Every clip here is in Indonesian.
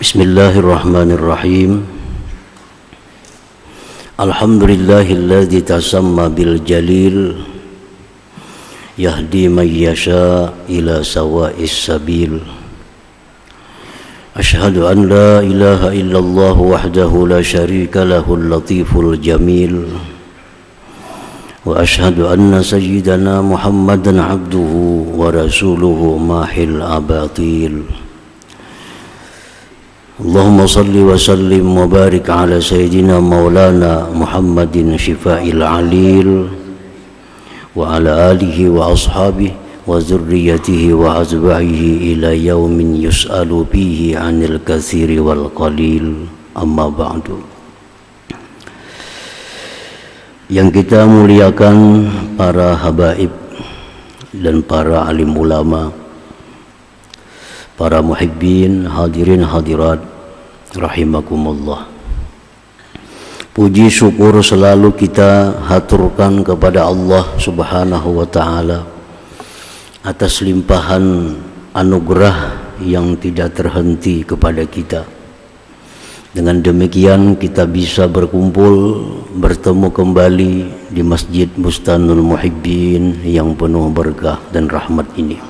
Bismillahirrahmanirrahim. Alhamdulillahilladzi tasamma bil jalil yahdi man yasha ila sawa'is sabil. Ashhadu an la ilaha illallah wahdahu la syarika lahul latiful jamil. Wa ashhadu anna sayyidana Muhammadan abduhu wa rasuluhu mahil abatil. Allahumma salli wa sallim wa barik ala sayyidina maulana Muhammadin syifa'il alil wa ala alihi wa ashabihi wa zurriyatihi wa azbahihi ila yaumin yus'alu bihi anil katsiri wal qalil, amma ba'du. Yang kita muliakan para habaib dan para alim ulama, para muhibbin, hadirin hadirat rahimakumullah. Puji syukur selalu kita haturkan kepada Allah Subhanahu wa ta'ala atas limpahan anugerah yang tidak terhenti kepada kita. Dengan demikian kita bisa berkumpul, bertemu kembali di Masjid Bustanul Muhibbin yang penuh berkah dan rahmat ini.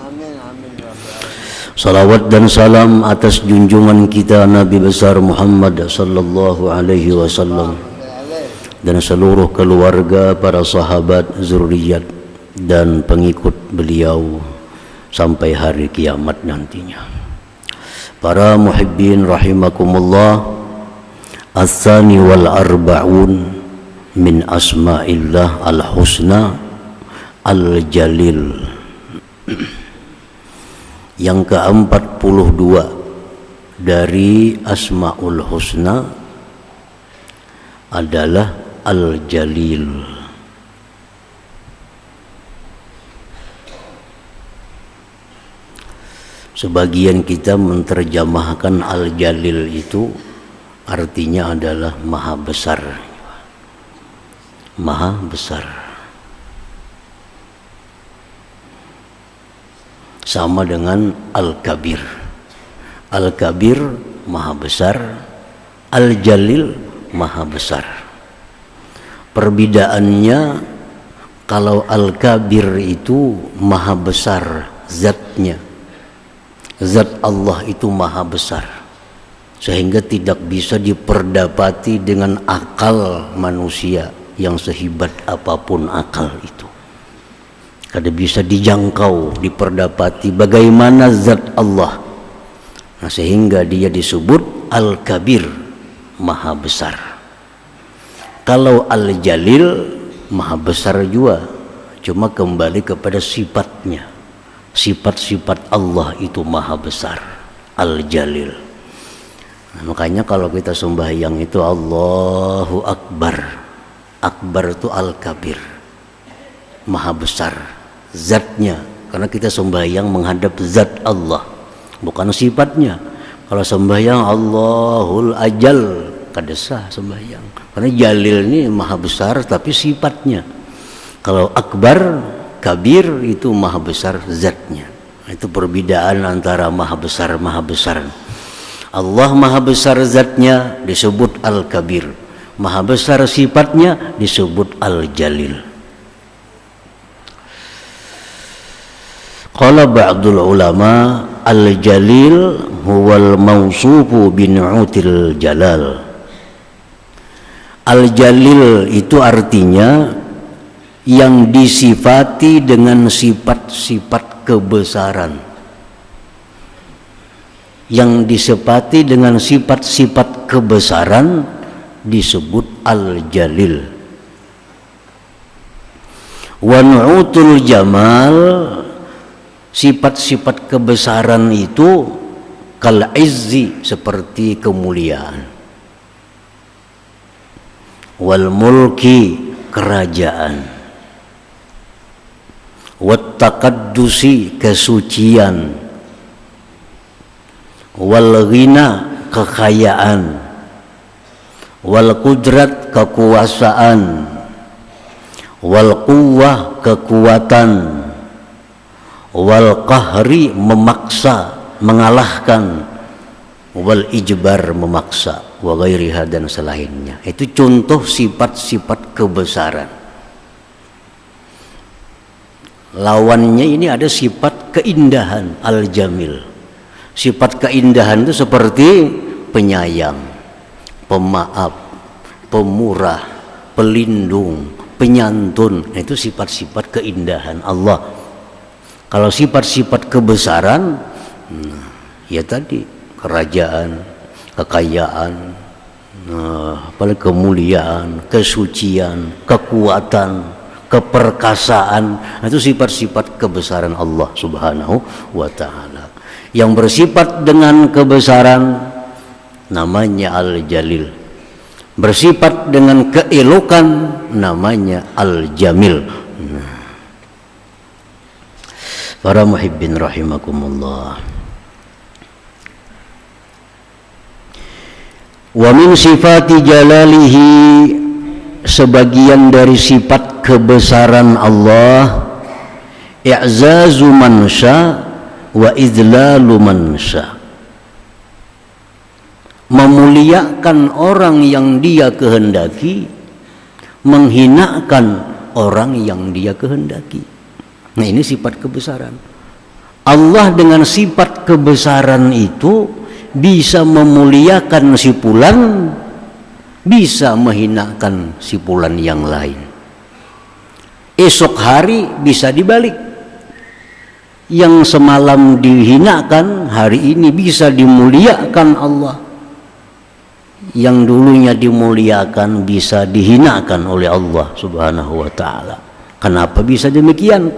Salawat dan salam atas junjungan kita Nabi besar Muhammad sallallahu alaihi wasallam dan seluruh keluarga, para sahabat, zuriat dan pengikut beliau sampai hari kiamat nantinya. Para muhibbin rahimakumullah, as-sani wal arba'un min asma'illah al-husna al-jalil. Yang ke-42 dari Asmaul Husna adalah Al-Jalil. Sebagian kita menerjemahkan Al-Jalil itu artinya adalah maha besar. Maha besar. Sama dengan Al-Kabir. Al-Kabir maha besar, Al-Jalil maha besar. Perbedaannya, kalau Al-Kabir itu maha besar zatnya, zat Allah itu maha besar, sehingga tidak bisa diperdapati dengan akal manusia yang sehebat apapun akal itu. Kada bisa dijangkau, diperdapati bagaimana zat Allah. Nah, sehingga dia disebut Al-Kabir, maha besar. Kalau Al-Jalil maha besar juga, cuma kembali kepada sifatnya. Sifat-sifat Allah itu maha besar, Al-Jalil. Nah, makanya kalau kita sembahyang itu Allahu Akbar. Akbar itu Al-Kabir, maha besar zatnya, karena kita sembahyang menghadap zat Allah, bukan sifatnya. Kalau sembahyang Allahul Ajal, kada sah sembahyang, karena Jalil ini maha besar tapi sifatnya. Kalau Akbar, Kabir itu maha besar zatnya. Itu perbedaan antara maha besar maha besar. Allah maha besar zatnya disebut Al-Kabir, maha besar sifatnya disebut Al-Jalil. Qala ba'dul ulama al-jalil huwal mausufu binu'util jalal. Al-jalil itu artinya yang disifati dengan sifat-sifat kebesaran. Yang disifati dengan sifat-sifat kebesaran disebut al-jalil. Wa nu'utul jamal, sifat-sifat kebesaran itu kal izzi, seperti kemuliaan, wal mulki, kerajaan, wat taqaddusi, kesucian, wal ghina, kekayaan, wal qudrat, kekuasaan, wal quwwah, kekuatan, wal qahri, memaksa, mengalahkan, wal ijbar memaksa, wa ghairiha dan selainnya. Itu contoh sifat-sifat kebesaran. Lawannya ini ada sifat keindahan, al-jamil. Sifat keindahan itu seperti penyayang, pemaaf, pemurah, pelindung, penyantun. Itu sifat-sifat keindahan Allah. Kalau sifat-sifat kebesaran, ya tadi kerajaan, kekayaan, apalagi kemuliaan, kesucian, kekuatan, keperkasaan. Itu sifat-sifat kebesaran Allah Subhanahu wa ta'ala. Yang bersifat dengan kebesaran namanya Al-Jalil. Bersifat dengan keelokan namanya Al-Jamil. Para muhibbin rahimakumullah. Wa min sifati jalalihi, sebagian dari sifat kebesaran Allah, i'zazu man sya wa idlalu man sya, memuliakan orang yang dia kehendaki, menghinakan orang yang dia kehendaki. Nah, ini sifat kebesaran Allah. Dengan sifat kebesaran itu bisa memuliakan si fulan, bisa menghinakan si fulan yang lain. Esok hari bisa dibalik. Yang semalam dihinakan, hari ini bisa dimuliakan Allah. Yang dulunya dimuliakan bisa dihinakan oleh Allah Subhanahu wa ta'ala. Kenapa bisa demikian?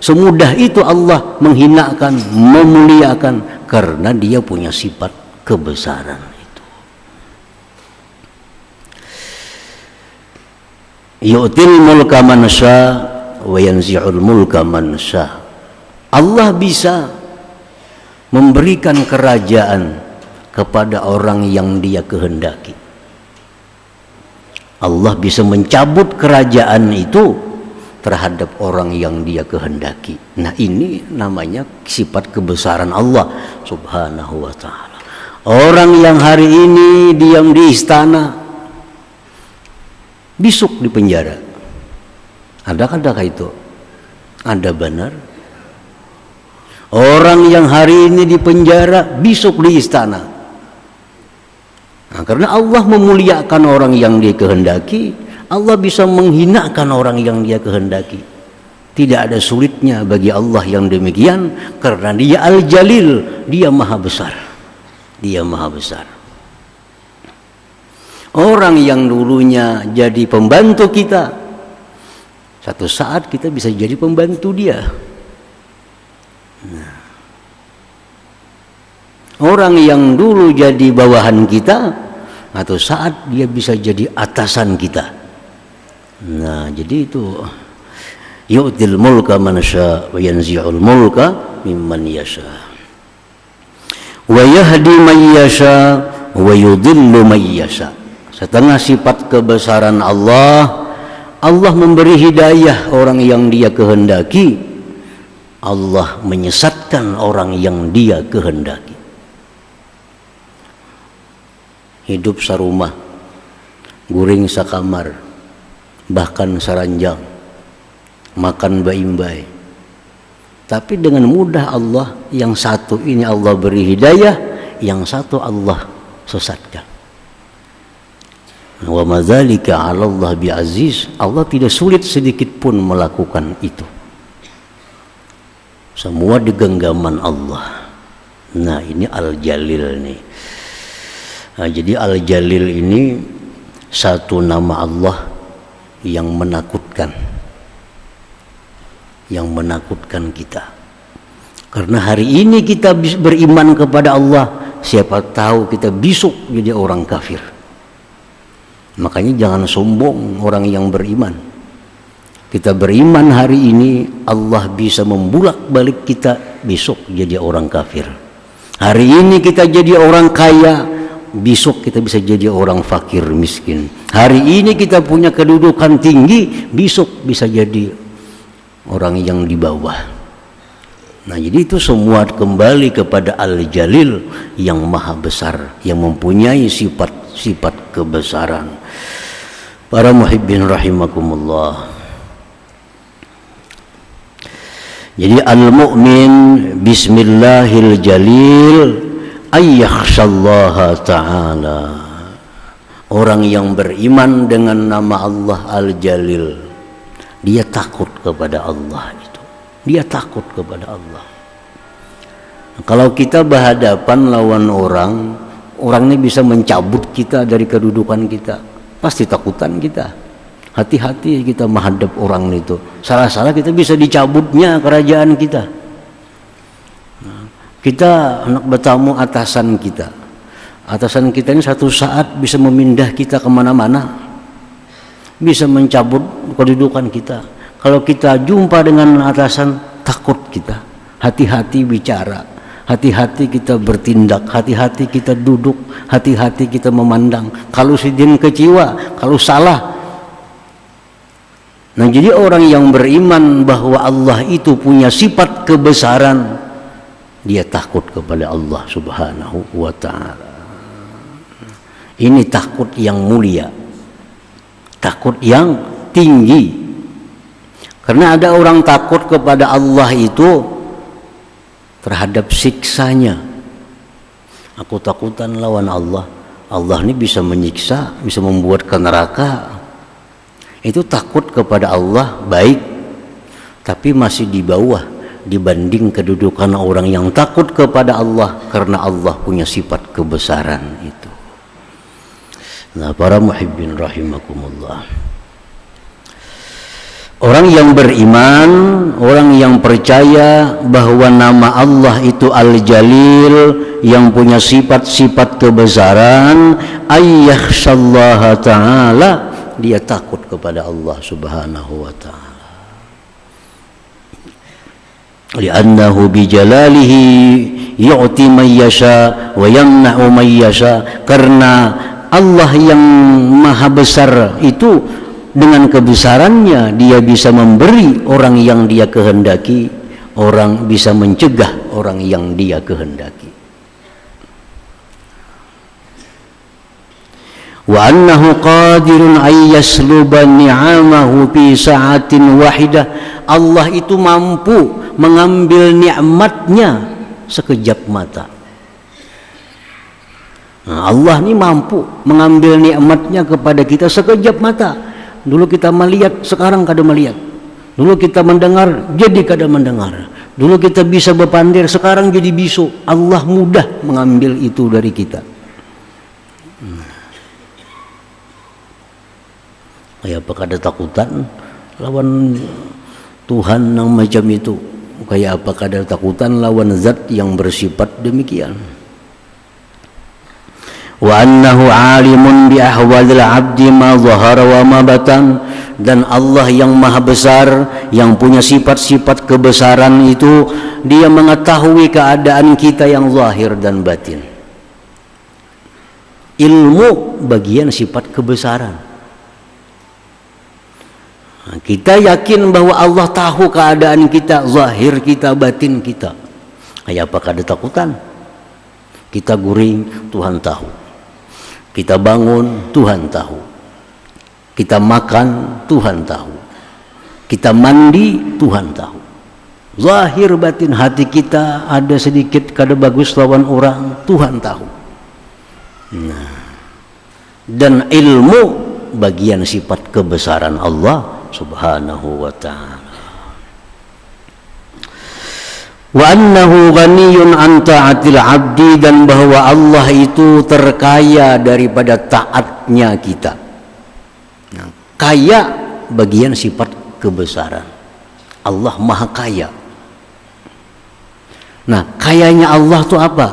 Semudah itu Allah menghinakan, memuliakan, karena dia punya sifat kebesaran itu. Yu'til mulka man sya wa yanzi'ul mulka man sya. Allah bisa memberikan kerajaan kepada orang yang dia kehendaki. Allah bisa mencabut kerajaan itu terhadap orang yang dia kehendaki. Nah, ini namanya sifat kebesaran Allah Subhanahu wa ta'ala. Orang yang hari ini diam di istana, besok di penjara. Adakah itu? Ada benar? Orang yang hari ini di penjara, besok di istana. Nah, karena Allah memuliakan orang yang dia kehendaki, Allah bisa menghinakan orang yang dia kehendaki. Tidak ada sulitnya bagi Allah yang demikian, karena dia Al-Jalil, dia maha besar. Dia maha besar. Orang yang dulunya jadi pembantu kita, satu saat kita bisa jadi pembantu dia. Nah, orang yang dulu jadi bawahan kita, atau saat dia bisa jadi atasan kita. Nah, jadi itu yu'til mulka man sya wa yanzi'ul mulka mimman yasha wa yahdi man yasha wa yudhillu man yasha. Setengah sifat kebesaran Allah, Allah memberi hidayah orang yang dia kehendaki, Allah menyesatkan orang yang dia kehendaki. Hidup sarumah, guring sakamar, bahkan saranjang, makan baimbai. Tapi dengan mudah Allah, yang satu ini Allah beri hidayah, yang satu Allah sesatkan. Wa madzalika 'ala Allah bi'aziz. Allah tidak sulit sedikit pun melakukan itu. Semua di genggaman Allah. Nah, ini Al-Jalil nih. Nah, jadi Al-Jalil ini satu nama Allah yang menakutkan. Yang menakutkan kita. Karena hari ini kita beriman kepada Allah, siapa tahu kita besok jadi orang kafir. Makanya jangan sombong orang yang beriman. Kita beriman hari ini, Allah bisa membulak-balik kita besok jadi orang kafir. Hari ini kita jadi orang kaya, besok kita bisa jadi orang fakir miskin. Hari ini kita punya kedudukan tinggi, besok bisa jadi orang yang di bawah. Nah, jadi itu semua kembali kepada Al-Jalil yang maha besar, yang mempunyai sifat-sifat kebesaran. Para muhibbin rahimakumullah. Jadi al-mu'min bismillahil jalil ayyakhshallaha ta'ala. Orang yang beriman dengan nama Allah Al-Jalil, dia takut kepada Allah itu. Dia takut kepada Allah. Kalau kita berhadapan lawan orang ini bisa mencabut kita dari kedudukan kita, pasti takutan kita. Hati-hati kita menghadap orang itu. Salah-salah kita bisa dicabutnya kerajaan kita. Kita anak bertamu atasan kita. Atasan kita ini satu saat bisa memindah kita kemana-mana, bisa mencabut kedudukan kita. Kalau kita jumpa dengan atasan, takut kita. Hati-hati bicara, hati-hati kita bertindak, hati-hati kita duduk, hati-hati kita memandang. Kalau sidin kecewa, kalau salah. Nah, jadi orang yang beriman bahwa Allah itu punya sifat kebesaran, dia takut kepada Allah Subhanahu wa ta'ala. Ini takut yang mulia, takut yang tinggi. Karena ada orang takut kepada Allah itu terhadap siksanya. Aku takutan lawan Allah. Allah ini bisa menyiksa, bisa membuat ke neraka. Itu takut kepada Allah baik, tapi masih di bawah dibanding kedudukan orang yang takut kepada Allah karena Allah punya sifat kebesaran itu. Nah, para muhibbin rahimakumullah. Orang yang beriman, orang yang percaya bahwa nama Allah itu Al-Jalil, yang punya sifat-sifat kebesaran, ayyakhshallaha ta'ala, dia takut kepada Allah Subhanahu wa ta'ala. Li'annahu bijalalihi yu'ti man yasha wa yamna'u man yasha. Karena Allah yang maha besar itu dengan kebesarannya dia bisa memberi orang yang dia kehendaki, orang bisa mencegah orang yang dia kehendaki. Wa annahu qadirun ay yasluba ni'amahu fi sa'atin wahidah. Allah itu mampu mengambil nikmatnya sekejap mata. Nah, Allah ini mampu mengambil nikmatnya kepada kita sekejap mata. Dulu kita melihat, sekarang kada melihat. Dulu kita mendengar, jadi kada mendengar. Dulu kita bisa berpandir, sekarang jadi bisu. Allah mudah mengambil itu dari kita. Kayak apa kada takutan lawan Tuhan yang macam itu? Kayak apa kada takutan lawan zat yang bersifat demikian? Wa annahu alimun bi ahwalil abdi ma zahara wa ma batan. Dan Allah yang maha besar, yang punya sifat-sifat kebesaran itu, dia mengetahui keadaan kita yang zahir dan batin. Ilmu bagian sifat kebesaran. Nah, kita yakin bahwa Allah tahu keadaan kita, zahir kita, batin kita. Kayak apa kada takutan? Kita guring, Tuhan tahu. Kita bangun, Tuhan tahu. Kita makan, Tuhan tahu. Kita mandi, Tuhan tahu. Zahir batin hati kita ada sedikit kada bagus lawan orang, Tuhan tahu. Nah, dan ilmu bagian sifat kebesaran Allah Subhanahu wa ta'ala. Wa annahu ghaniyun an ta'atil abdi. Dan bahwa Allah itu terkaya daripada taatnya kita. Nah, kaya bagian sifat kebesaran. Allah maha kaya. Nah, kayanya Allah itu apa?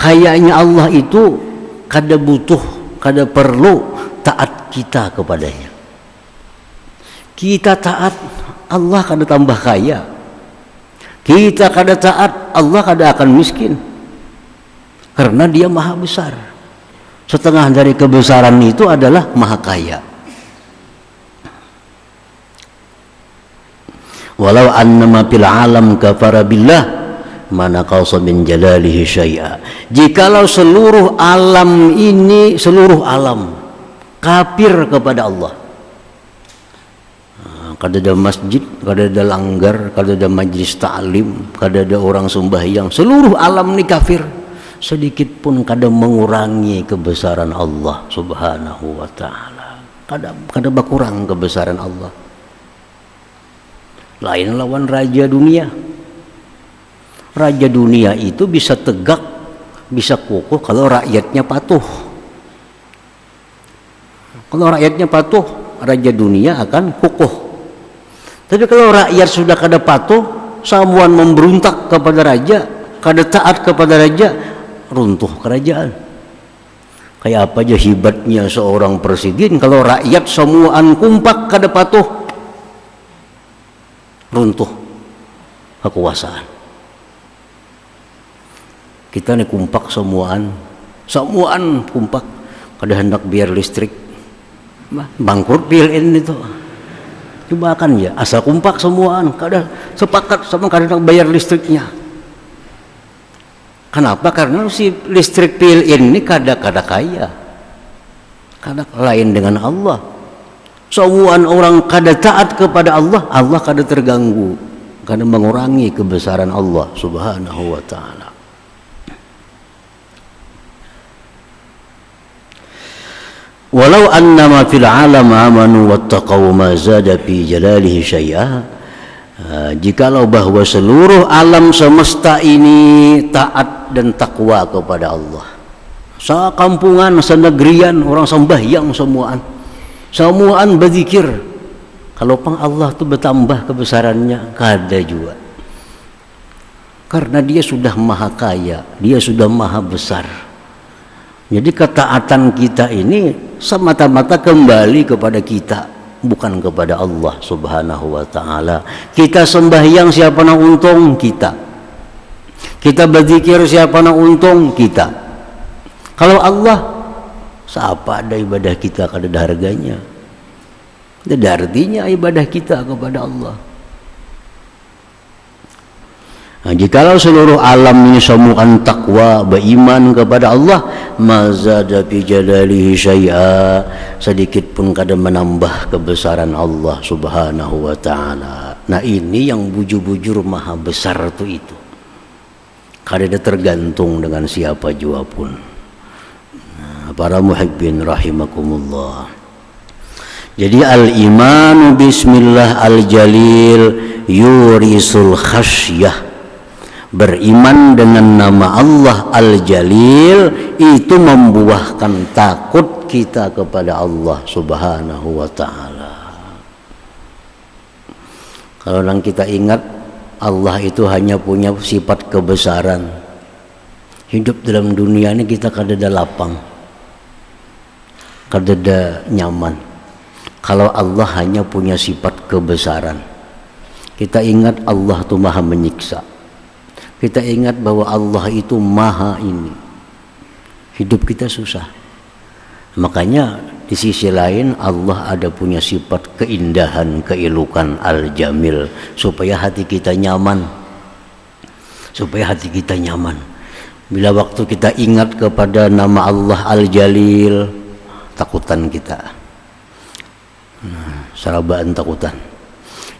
Kayanya Allah itu kada butuh, kada perlu taat kita kepadanya. Kita taat, Allah kada tambah kaya. Kita kada taat, Allah kada akan miskin. Karena dia maha besar. Setengah dari kebesaran itu adalah maha kaya. walau annama fil alam kafara billah mana qasa min jalalihi syai'a. Jikalau seluruh alam ini, seluruh alam kafir kepada Allah, kada ada masjid, kada ada langgar, kada ada majlis ta'lim, kada ada orang sembahyang, seluruh alam ini kafir, sedikit pun kada mengurangi kebesaran Allah subhanahu wa ta'ala. Kada berkurang kebesaran Allah. Lain lawan raja dunia. Raja dunia itu bisa tegak, bisa kukuh kalau rakyatnya patuh. Kalau rakyatnya patuh, raja dunia akan kukuh. Tapi kalau rakyat sudah kada patuh, samuan memberontak kepada raja, kada taat kepada raja, runtuh kerajaan. Kayak apa aja hebatnya seorang presiden, kalau rakyat semuaan kompak kada patuh, runtuh kekuasaan. Kita nih kompak semuaan kompak, kada hendak biar listrik, bangkrut PLN itu. Coba kan ya, asal kompak semuaan, kada sepakat sama kada hendak bayar listriknya. Kenapa? Karena si listrik PLN ini kada kaya, kada lain dengan Allah. Semuaan orang kada taat kepada Allah, Allah kada terganggu, kada mengurangi kebesaran Allah subhanahu wa ta'ala. Walau annama fil alam amanu wattaqaw ma zada fi jalalihi syai'a. Jikalau bahwa seluruh alam semesta ini taat dan takwa kepada Allah, sekampungan, senegerian orang sembahyang semuaan berzikir, kalau pang Allah tu bertambah kebesarannya kada juga, karena dia sudah maha kaya, dia sudah maha besar. Jadi ketaatan kita ini semata-mata kembali kepada kita, bukan kepada Allah subhanahu wa ta'ala. Kita sembahyang siapa nak untung kita, kita berzikir siapa nak untung kita. Kalau Allah, siapa ada ibadah kita kada ada harganya, tidak ada artinya ibadah kita kepada Allah. Nah, jikalau seluruh alam ini semuaan takwa, beriman kepada Allah, mazada fi jalalihi syai'a, sedikit pun kada menambah kebesaran Allah subhanahu wa ta'ala. Nah ini yang bujur-bujur maha besar itu kada ada tergantung dengan siapa jua pun. Nah, para muhibbin rahimakumullah. Jadi al-imanu bismillah al-jalil yurisul khasyah. Beriman dengan nama Allah Al-Jalil itu membuahkan takut kita kepada Allah subhanahu wa ta'ala. Kalau kita ingat Allah itu hanya punya sifat kebesaran, hidup dalam dunia ini kita kada ada lapang, kada ada nyaman. Kalau Allah hanya punya sifat kebesaran, kita ingat Allah itu maha menyiksa, kita ingat bahwa Allah itu maha ini, hidup kita susah. Makanya di sisi lain Allah ada punya sifat keindahan, keelukan al-jamil, supaya hati kita nyaman, bila waktu kita ingat kepada nama Allah al-jalil, takutan kita, sarabaan takutan.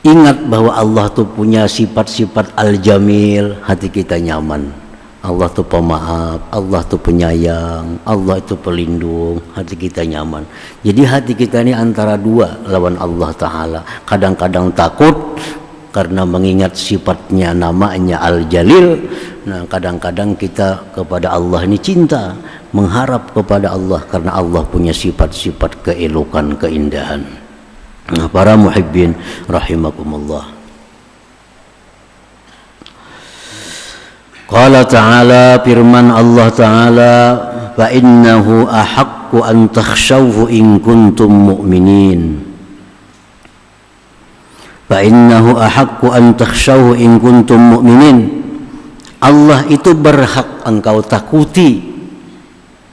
Ingat bahwa Allah tu punya sifat-sifat al-jamil, hati kita nyaman. Allah tu pemaaf, Allah tu penyayang, Allah itu pelindung, hati kita nyaman. Jadi hati kita ini antara dua lawan Allah Ta'ala. Kadang-kadang takut karena mengingat sifatnya, namanya al-jalil. Nah, kadang-kadang kita kepada Allah ini cinta, mengharap kepada Allah karena Allah punya sifat-sifat keelukan, keindahan. Nah, para muhibbin rahimakumullah. Qala ta'ala, firman Allah Ta'ala, fa innahu ahaqqu an takhshawhu in kuntum mu'minin. Fa innahu ahaqqu an takhshawhu in kuntum mu'minin. Allah itu berhak engkau takuti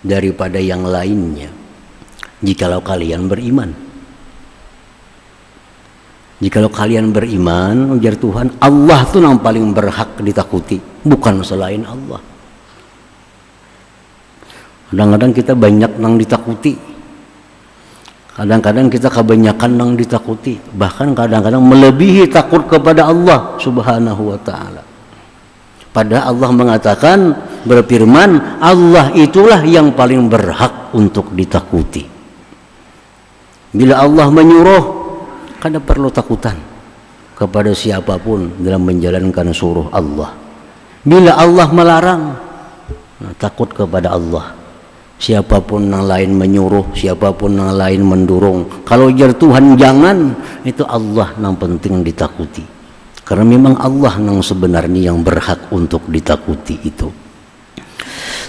daripada yang lainnya jikalau kalian beriman. Jikalau kalian beriman, ujar Tuhan, Allah tuh yang paling berhak ditakuti, bukan selain Allah. Kadang-kadang kita banyak nang ditakuti, kadang-kadang kita kebanyakan nang ditakuti, bahkan kadang-kadang melebihi takut kepada Allah Subhanahu wa ta'ala. Padahal Allah mengatakan, berfirman, Allah itulah yang paling berhak untuk ditakuti. Bila Allah menyuruh, kada perlu takutan kepada siapapun dalam menjalankan suruh Allah. Bila Allah melarang, takut kepada Allah. Siapapun yang lain menyuruh, siapapun yang lain mendorong. Kalau jar Tuhan jangan, itu Allah yang penting ditakuti. Karena memang Allah yang sebenarnya yang berhak untuk ditakuti itu.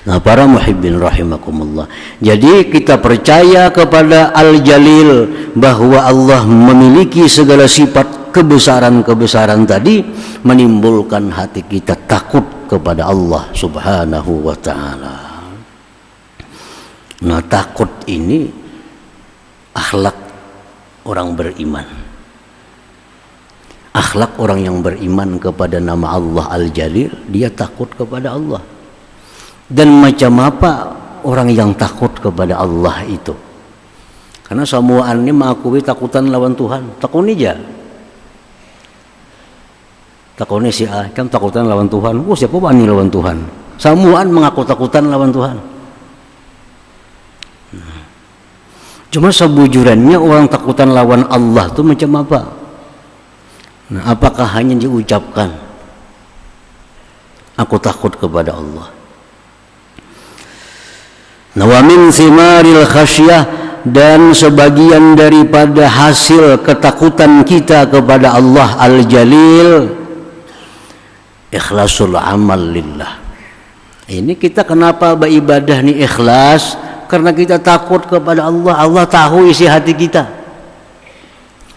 Nah, para muhibbin rahimakumullah. Jadi kita percaya kepada Al-Jalil, bahwa Allah memiliki segala sifat kebesaran-kebesaran tadi, menimbulkan hati kita takut kepada Allah Subhanahu wa ta'ala. Nah, takut ini akhlak orang beriman. Akhlak orang yang beriman kepada nama Allah Al-Jalil, dia takut kepada Allah. Dan macam apa orang yang takut kepada Allah itu? Karena semuaan ini mengakui takutan lawan Tuhan. Takuni aja. Takuni si A, kan takutan lawan Tuhan. Oh, siapa wani lawan Tuhan? Semuaan mengaku takutan lawan Tuhan. Cuma sebujurannya orang takutan lawan Allah itu macam apa? Nah, apakah hanya diucapkan, aku takut kepada Allah? Nah, wa min simaril khasyah, dan sebagian daripada hasil ketakutan kita kepada Allah Al-Jalil, ikhlasul amal lillah. Ini kita kenapa beribadah nih ikhlas? Karena kita takut kepada Allah. Allah tahu isi hati kita.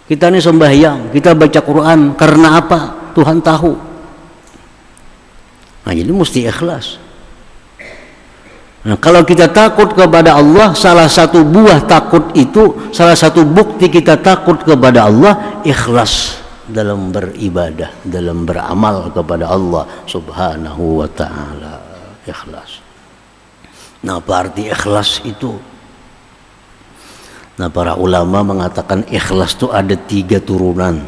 Kita ini sembahyang, kita baca Quran, karena apa? Tuhan tahu. Nah, jadi mesti ikhlas. Nah, kalau kita takut kepada Allah, salah satu buah takut itu, salah satu bukti kita takut kepada Allah, ikhlas dalam beribadah, dalam beramal kepada Allah Subhanahu wa ta'ala. Ikhlas. Nah, apa arti ikhlas itu? Nah, para ulama mengatakan ikhlas itu ada 3 turunan,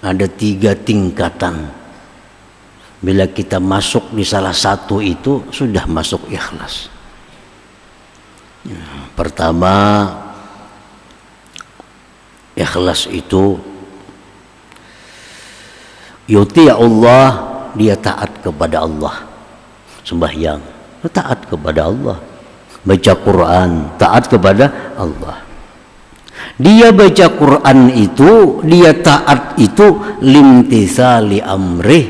ada 3 tingkatan. Bila kita masuk di salah satu itu, sudah masuk ikhlas. Ya, pertama, ikhlas itu yuti Allah, dia taat kepada Allah. Sembahyang, taat kepada Allah. Baca Quran, taat kepada Allah. Dia baca Quran itu, dia taat itu limtisali amrih,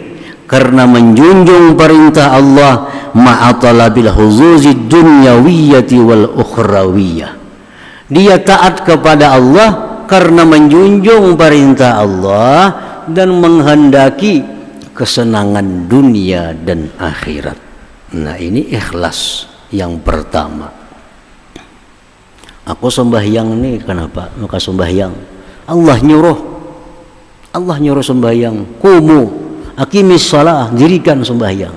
karena menjunjung perintah Allah, ma'atalabil huzuzid dunyawiyyati wal ukhrawiyyah. Dia taat kepada Allah karena menjunjung perintah Allah dan menghendaki kesenangan dunia dan akhirat. Nah, ini ikhlas yang pertama. Aku sembahyang nih, kenapa? Maka sembahyang, Allah nyuruh sembahyang. Kumu aqimis shalah, dirikan sembahyang.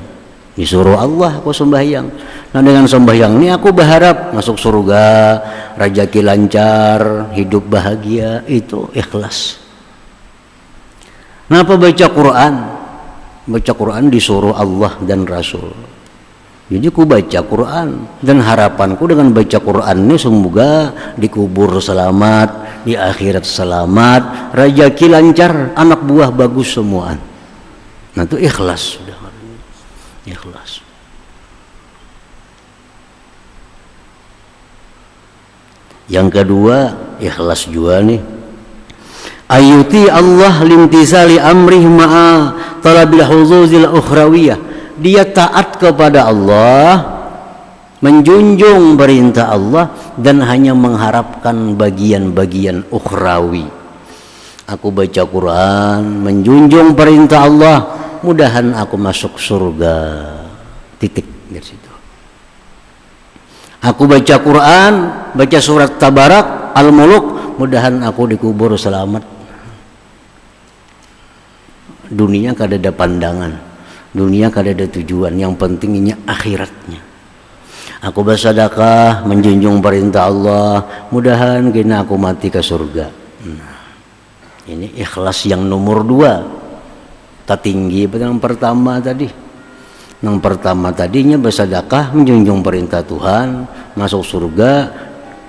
Disuruh Allah, aku sembahyang. Nah, dengan sembahyang ini aku berharap masuk surga, rezeki lancar, hidup bahagia. Itu ikhlas. Kenapa baca Quran? Baca Quran disuruh Allah dan Rasul. Jadi ku baca Quran, dan harapanku dengan baca Quran ini semoga dikubur selamat, di akhirat selamat, rezeki lancar, anak buah bagus semuaan. Nah, itu ikhlas sudah. Ikhlas. Yang kedua, ikhlas juga nih. Ayuti Allah limtisali amrih ma'a talabil huzuzil ukhrawiyah. Dia taat kepada Allah, menjunjung perintah Allah, dan hanya mengharapkan bagian-bagian ukhrawi. Aku baca Quran, menjunjung perintah Allah, mudahan aku masuk surga. Titik dari situ. Aku baca Quran, baca surat Tabarak, Al-Muluk, mudahan aku dikubur selamat. dunia kada ada pandangan, dunia kada ada tujuan, yang pentingnya akhiratnya. Aku bersedekah menjunjung perintah Allah, mudahan kena aku mati ke surga. Nah, ini ikhlas yang nomor 2, tertinggi yang pertama tadi. Yang pertama tadinya bersedekah menjunjung perintah Tuhan, masuk surga,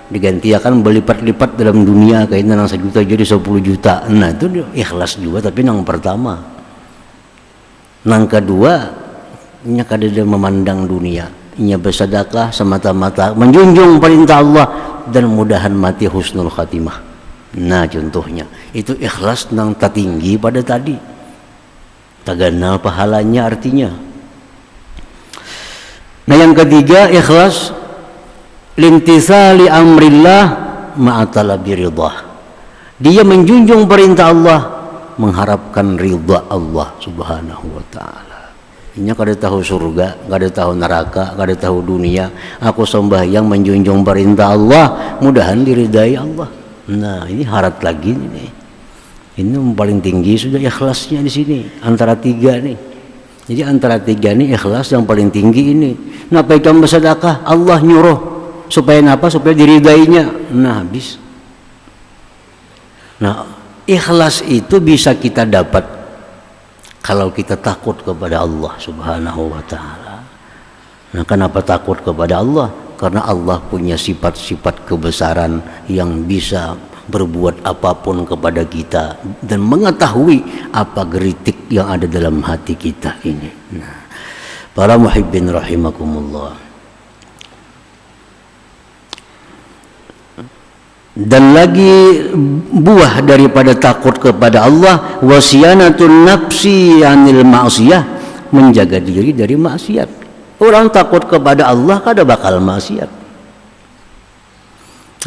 digantikan berlipat-lipat dalam dunia, kayaknya yang 1 juta jadi 10 juta. Nah itu ikhlas juga, tapi yang pertama. Yang kedua, nya kada ada memandang dunia, nya bersedekah semata-mata menjunjung perintah Allah dan mudahan mati husnul khatimah. Nah contohnya itu ikhlas yang tertinggi pada tadi, taganal pahalanya artinya. Nah yang ketiga, ikhlas lintisali amrillah ma'atalabi ridhah. Dia menjunjung perintah Allah, mengharapkan ridha Allah subhanahu wa ta'ala. Ini kada tahu surga, kada tahu neraka, kada tahu dunia. Aku sembahyang menjunjung perintah Allah, mudahan diridai Allah. Nah ini harat lagi nih. Ini yang paling tinggi sudah ikhlasnya di sini, antara 3 nih. Jadi antara 3 ini ikhlas yang paling tinggi ini. Napa kamu bersedekah? Allah nyuruh supaya apa? Supaya diridainya. Nah habis. Nah ikhlas itu bisa kita dapat kalau kita takut kepada Allah subhanahu wa ta'ala. Nah kenapa takut kepada Allah? Karena Allah punya sifat-sifat kebesaran yang bisa berbuat apapun kepada kita dan mengetahui apa geritik yang ada dalam hati kita ini. Nah, para muhibbin rahimakumullah. Dan lagi buah daripada takut kepada Allah, wasiyanatun nafsi anil ma'siyah, menjaga diri dari maksiat. Orang takut kepada Allah kada bakal maksiat.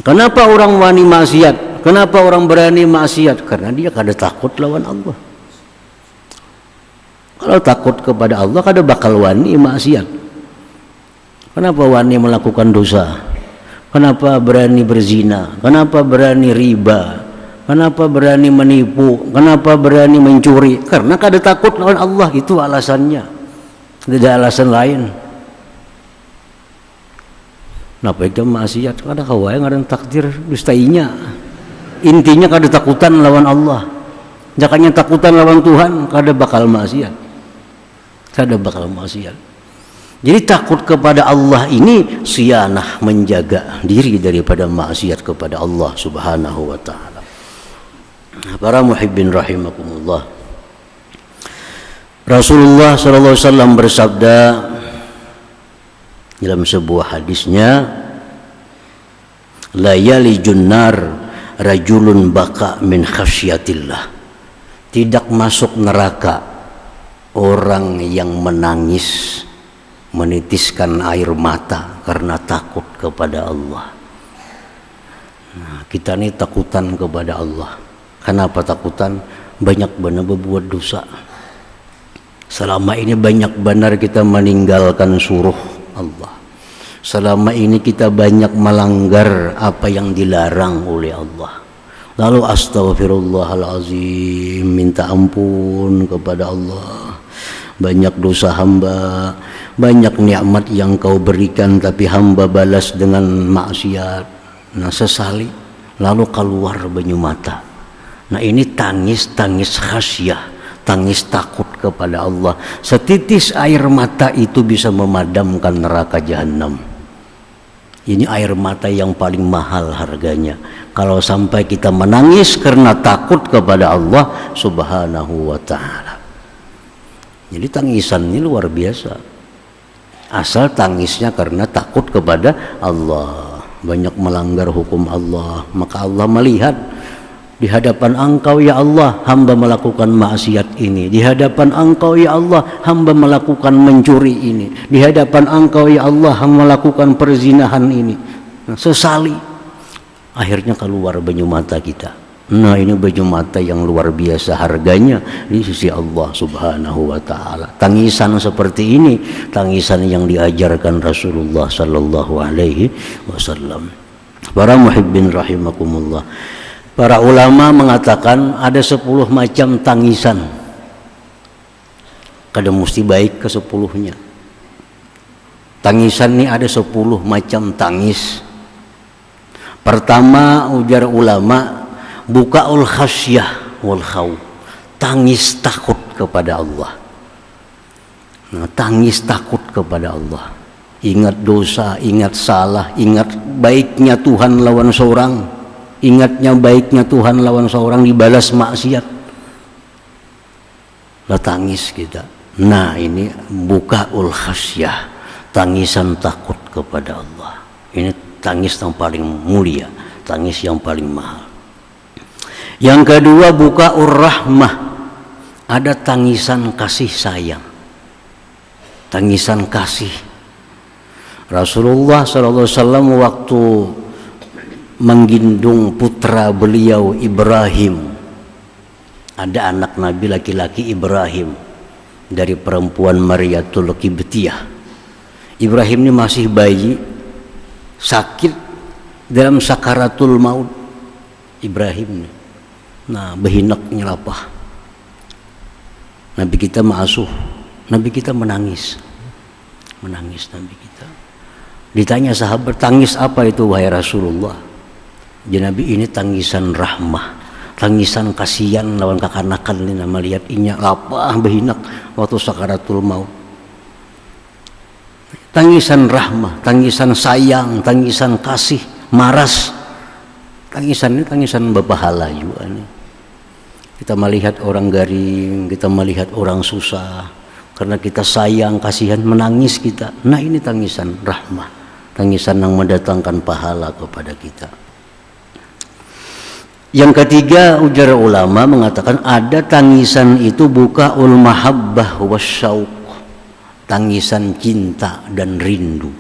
Kenapa orang wani maksiat? Kenapa orang berani maksiat? Karena dia kada takut lawan Allah. Kalau takut kepada Allah kada bakal wani maksiat. Kenapa wani melakukan dosa? Kenapa berani berzina? Kenapa berani riba? Kenapa berani menipu? Kenapa berani mencuri? Karena kada takut lawan Allah, itu alasannya. Tidak ada alasan lain. Kenapa itu maksiat? Kada kawai ngaran takdir dustainya. Intinya kada takutan lawan Allah. Jakanya takutan lawan Tuhan, kada bakal maksiat. Kada bakal maksiat. Jadi takut kepada Allah ini sianah, menjaga diri daripada maksiat kepada Allah subhanahu wa ta'ala. Para muhibbin rahimakumullah, Rasulullah SAW bersabda dalam sebuah hadisnya, la yalijun nar rajulun baka min khasyatillah. Tidak masuk neraka orang yang menangis, menitiskan air mata karena takut kepada Allah. Nah, kita ini takutan kepada Allah. Kenapa takutan? Banyak benar berbuat dosa. Selama ini banyak benar kita meninggalkan suruh Allah. Selama ini kita banyak melanggar apa yang dilarang oleh Allah. Lalu astaghfirullahalazim, minta ampun kepada Allah. Banyak dosa hamba, banyak nikmat yang kau berikan tapi hamba balas dengan maksiat. Nah sesali, lalu keluar banyu mata. Nah ini tangis khasyah, tangis takut kepada Allah. Setitis air mata itu bisa memadamkan neraka jahanam. Ini air mata yang paling mahal harganya. Kalau sampai kita menangis karena takut kepada Allah subhanahu wa ta'ala. Jadi tangisan ini luar biasa. Asal tangisnya karena takut kepada Allah, banyak melanggar hukum Allah, maka Allah melihat di hadapan Engkau ya Allah hamba melakukan maksiat ini, di hadapan Engkau ya Allah hamba melakukan mencuri ini, di hadapan Engkau ya Allah hamba melakukan perzinahan ini. Nah, sesali akhirnya keluar banyu mata kita. Nah ini banyu mata yang luar biasa harganya di sisi Allah subhanahu wa ta'ala. Tangisan seperti ini, tangisan yang diajarkan Rasulullah sallallahu alaihi wasallam. Para muhibbin rahimakumullah, para ulama mengatakan ada 10 macam tangisan. kada mesti baik ke 10-nya. Tangisan ini ada 10 macam tangis. Pertama ujar ulama, bukaul khasyah wal khauf, tangis takut kepada Allah. Nah, tangis takut kepada Allah, ingat dosa, ingat salah, ingat baiknya Tuhan lawan seorang, ingatnya baiknya Tuhan lawan seorang dibalas maksiat, lah tangis kita. Nah ini bukaul khasyah, tangisan takut kepada Allah. Ini tangis yang paling mulia, tangis yang paling mahal. Yang kedua bukaur rahmah, ada tangisan kasih sayang, tangisan kasih. Rasulullah SAW waktu menggendong putra beliau Ibrahim, ada anak Nabi laki-laki Ibrahim dari perempuan Mariatul Qibtiyah. Ibrahim ini masih bayi, sakit dalam sakaratul maut. Ibrahim ini, nah behinak nyelapah. Nabi kita ma'asuh, Nabi kita menangis Nabi kita. Ditanya sahabat, tangis apa itu wahai Rasulullah? Ya Nabi, ini tangisan rahmah, tangisan kasihan lawan kakanakan ini, nama lihat inya lapah behinak waktu sakaratul maut. Tangisan rahmah, tangisan sayang, tangisan kasih, maras. Tangisan ini tangisan berpahala juga nih. Kita melihat orang garing, kita melihat orang susah, karena kita sayang, kasihan, menangis kita. Nah ini tangisan rahmah, tangisan yang mendatangkan pahala kepada kita. Yang ketiga ujar ulama mengatakan ada tangisan itu bukaul mahabbah wasyauq, tangisan cinta dan rindu.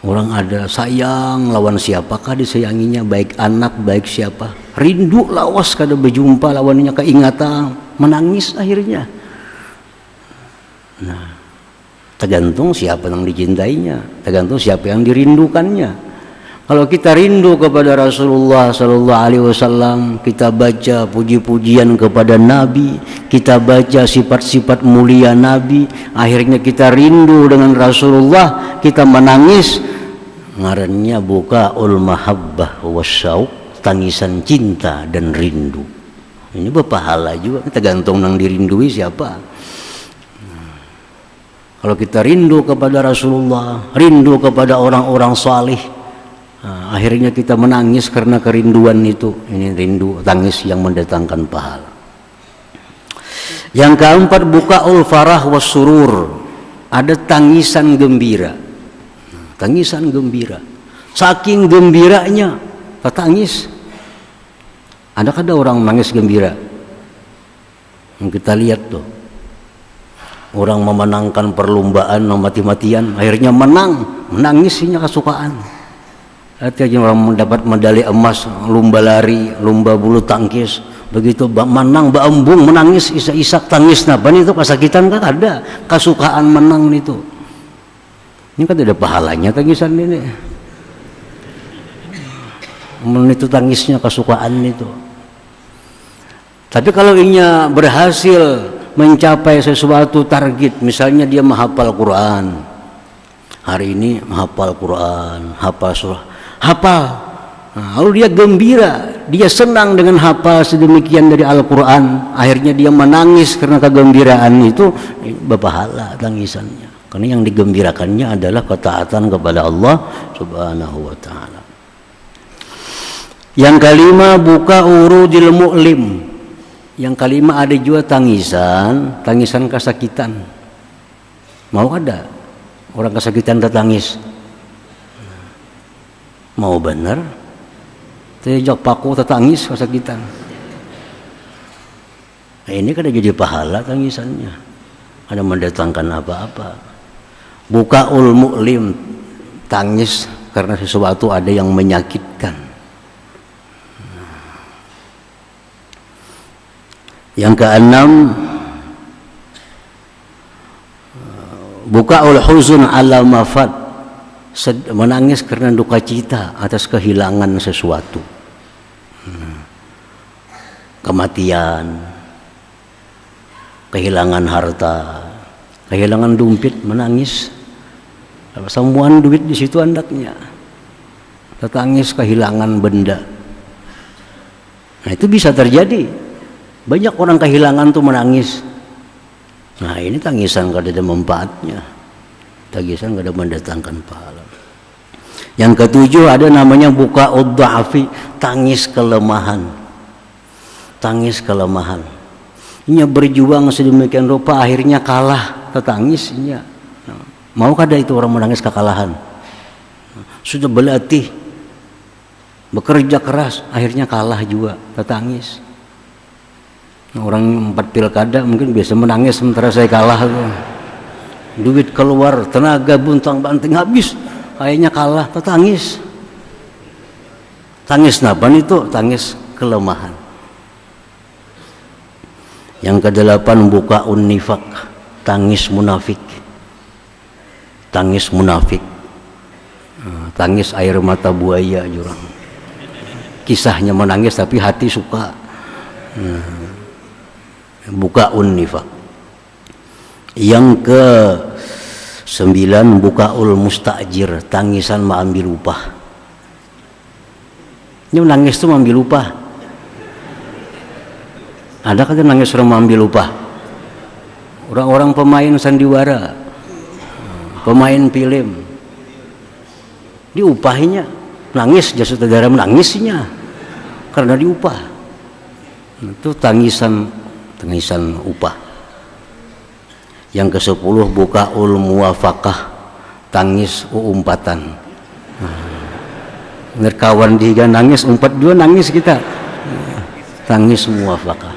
Orang ada sayang lawan siapakah disayanginya, baik anak baik siapa, rindu lawas kada berjumpa lawannya, keingatan, menangis akhirnya. Nah tergantung siapa yang dicintainya, tergantung siapa yang dirindukannya. Kalau kita rindu kepada Rasulullah Sallallahu Alaihi Wasallam, kita baca puji-pujian kepada Nabi, kita baca sifat-sifat mulia Nabi, akhirnya kita rindu dengan Rasulullah, kita menangis. Ngarannya bukaul mahabbah wasyauq, tangisan cinta dan rindu. Ini berpahala juga, tergantung yang dirindui siapa. Kalau kita rindu kepada Rasulullah, rindu kepada orang-orang salih, nah, akhirnya kita menangis karena kerinduan itu. Ini rindu, tangis yang mendatangkan pahala. Yang keempat bukaul farah wassurur, ada tangisan gembira. Tangisan gembira, saking gembiranya tangis. Ada orang nangis gembira? Yang kita lihat tuh, orang memenangkan perlombaan mati-matian, akhirnya menangisnya kesukaan. Artinya orang mendapat medali emas lomba lari, lomba bulu tangkis, begitu menang baembung menangis isak-isak tangis. Nah itu kesakitan kan ada, kesukaan menang itu. Ini kan ada pahalanya tangisan ini. Itu tangisnya kesukaan itu. Tapi kalau inya berhasil mencapai sesuatu target, misalnya dia menghafal Quran, hari ini menghafal Quran, hafal surah, hafal. Nah, lalu dia gembira, dia senang dengan hafal sedemikian dari Al-Quran, akhirnya dia menangis karena kegembiraan itu, berpahala tangisannya. Karena yang digembirakannya adalah ketaatan kepada Allah Subhanahu wa ta'ala. Yang kelima buka urudil mu'lim. Yang kelima ada juga tangisan kesakitan. Mau ada orang kesakitan tertangis? Mau benar? Tejak paku tertangis kesakitan. Nah, ini kan jadi pahala tangisannya. Ada mendatangkan apa-apa. Bukaul mu'lim, tangis karena sesuatu ada yang menyakitkan. Yang keenam bukaul huzun ala mafat, menangis karena duka cita atas kehilangan sesuatu, kematian, kehilangan harta, kehilangan dompet, menangis. Semua duit di situ andaknya, tertangis kehilangan benda. Nah itu bisa terjadi. Banyak orang kehilangan tuh menangis. Nah ini tangisan gak ada manfaatnya, tangisan gak ada mendatangkan pahala. Yang ketujuh ada namanya buka'ud dha'fi, tangis kelemahan. Tangis kelemahan. Ini berjuang sedemikian rupa akhirnya kalah, tertangisnya. Nah, mau kada itu orang menangis kekalahan? Sudah berlatih, bekerja keras, akhirnya kalah juga, tertangis. Orang 4 pilkada mungkin biasa menangis sementara saya kalah tuh. Duit keluar, tenaga buntang-banting habis, akhirnya kalah, tertangis. Tangis napan itu? Tangis kelemahan. Yang ke-8 buka'un nifaq, tangis munafik. Tangis munafik. Tangis air mata buaya jurang. Kisahnya menangis tapi hati suka. Buka'un nifaq. Yang ke-9 buka'ul mustajir, tangisan mengambil upah. Ini menangis itu mengambil upah. Ada kata nangis orang mengambil upah? Orang-orang pemain sandiwara, pemain film, diupahinya, nangis jasa saudara menangisnya karena diupah. Itu tangisan upah. Yang ke-10 buka'ul muwafaqah, tangis umpatan. Kawan dia nangis, umpat juga nangis kita. Tangis muwafaqah.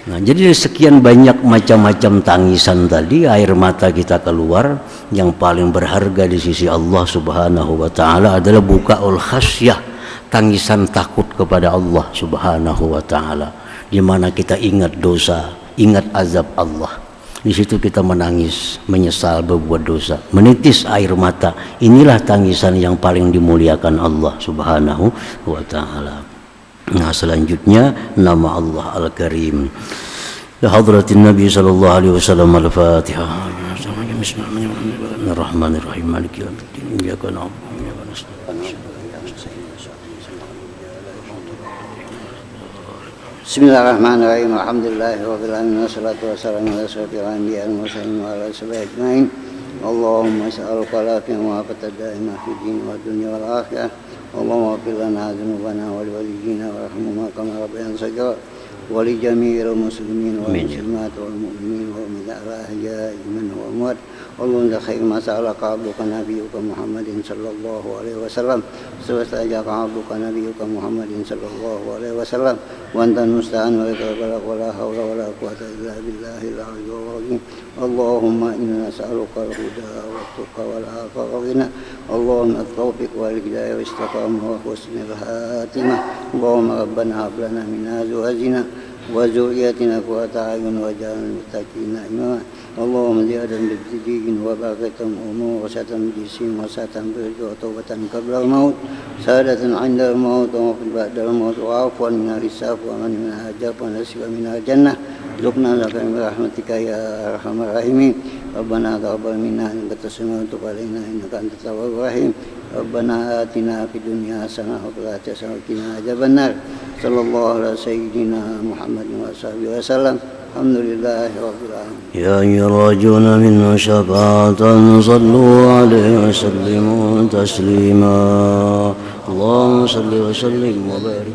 Nah, jadi sekian banyak macam-macam tangisan tadi, air mata kita keluar, yang paling berharga di sisi Allah Subhanahu wa taala adalah buka'ul khasyah, tangisan takut kepada Allah Subhanahu wa taala, di mana kita ingat dosa, ingat azab Allah. Di situ kita menangis, menyesal berbuat dosa, menitis air mata. Inilah tangisan yang paling dimuliakan Allah Subhanahu wa taala. Nah selanjutnya nama Allah Al-Karim. Ya hadratin Nabi sallallahu alaihi wasallam, Al-Fatihah. Bismillahirrahmanirrahim. Maliki yaumiddin. Iyyaka na'budu wa iyyaka nasta'in. Bismillahirrahmanirrahim. Alhamdulillahirabbil alamin wassalatu wassalamu ala asyrofil anbiya'i wal mursalin wa ala sahbihi ajmain. Allahumma as'aluka al-afiyah wa fatadaima fid din wa dunya wal akhirah. Allahumma ighfir lana dzunubana wa liwaliyyina warhamhuma kama rabbayana shaghira wa li jami'il muslimin wal muslimat wal mu'minin wal mu'minat al-ahya'i minhum wal amwat. Allahumma khair ma sa'alaka 'abduka nabiyyuka Muhammadin sallallahu alaihi wasallam wastajaka 'abduka nabiyyuka Muhammadin sallallahu alaihi wasallam wa anta musta'an wa la hawla wa la quwwata illa billahil 'aliyyil 'azim. Allahumma inna nas'aluka al-huda wat tuqa wal 'afafa wal ghina. Allahumma at-tawfiq wal hidayah wal istiqamah wa husnul khatimah. Allahumma rabbana hab lana min azwajina wa dhurriyyatina qurrata a'yun waj'alna lil muttaqina imama. Allahumma ziyadatan biddiin wa barakatan umur wa satan bisim wa satan birja wa taubatan qabla al-maut, sadatan 'inda al-maut wa ba'da al-maut wa 'afwan min al-hisab wa man min al-ajab wa nasiba min al-jannah. Zukna laka min rahmatika ya arhamar rahimin. Rabbana taqabbal minna innaka as-sami'ul 'alim innaka antat tawwabur rahim. Rabbana atina fid dunya hasanah wa fil akhirati hasanah wa qina adzabannar. Sallallahu ala sayyidina Muhammadin wa sahbihi wasallam. Alhamdulillahi rabbil alamin. Ya ayyuhal minna syafa'atan sallu alaihi wa sallimu taslima. Allahumma salli wa sallim wa barik